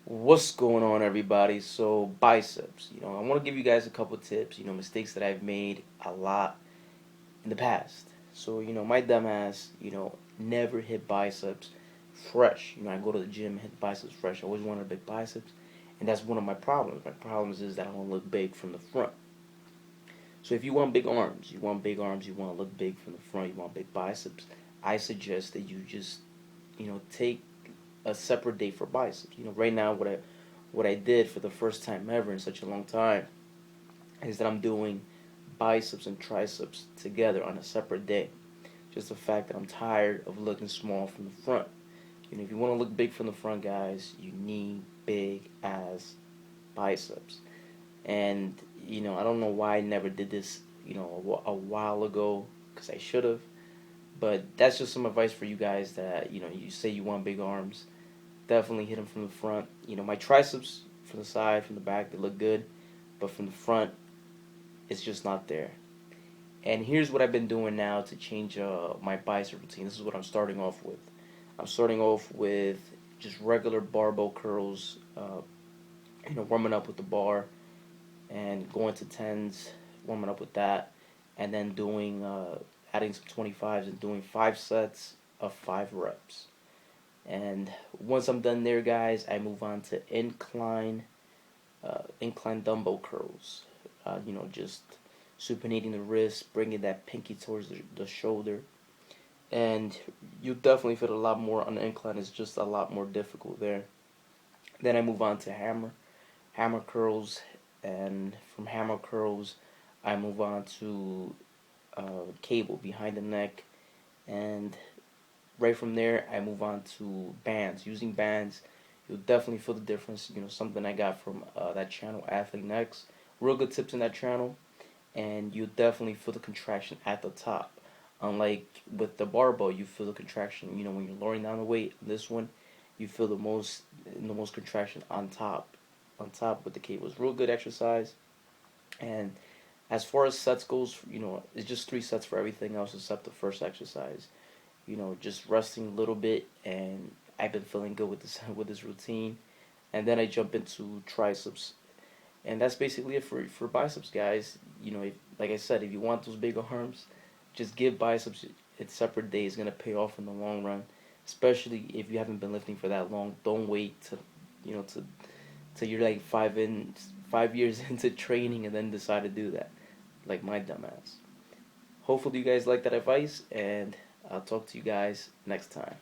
What's going on, everybody? So, biceps. I want to give you guys a couple tips, mistakes that I've made a lot in the past. So, my dumbass, never hit biceps fresh. I go to the gym, hit biceps fresh. I always wanted big biceps, and that's one of my problems. My problems is that I don't look big from the front. So, if you want big arms, you want big arms, you want to look big from the front, you want big biceps, I suggest that you just, take a separate day for biceps. Right now what I did for the first time ever in such a long time is that I'm doing biceps and triceps together on a separate day. Just the fact that I'm tired of looking small from the front. If you want to look big from the front, guys, you need big ass biceps. And I don't know why I never did this, a while ago, because I should have. But that's just some advice for you guys that you say you want big arms. Definitely hit them from the front. My triceps from the side, from the back, they look good, but from the front, it's just not there. And here's what I've been doing now to change my bicep routine. This is what I'm starting off with. I'm starting off with just regular barbell curls. Warming up with the bar and going to tens, warming up with that, and then doing adding some 25s and doing 5 sets of 5 reps. And once I'm done there, guys, I move on to incline dumbbell curls. Just supinating the wrist, bringing that pinky towards the shoulder, and you definitely feel a lot more on the incline. It's just a lot more difficult there. Then I move on to hammer curls, and from hammer curls, I move on to cable behind the neck, and right from there, I move on to bands. Using bands, you'll definitely feel the difference. Something I got from that channel, Athlete Next. Real good tips in that channel, and you'll definitely feel the contraction at the top. Unlike with the barbell, you feel the contraction. When you're lowering down the weight. This one, you feel the most contraction on top with the cables. Real good exercise. And as far as sets goes, it's just 3 sets for everything else except the first exercise. Just resting a little bit, and I've been feeling good with this with this routine. And then I jump into triceps, and that's basically it for biceps, guys. Like I said, if you want those big arms, just give biceps its separate day. It's gonna pay off in the long run, especially if you haven't been lifting for that long. Don't wait to you know to till you're like 5 years into training and then decide to do that, like my dumbass. Hopefully you guys like that advice, and I'll talk to you guys next time.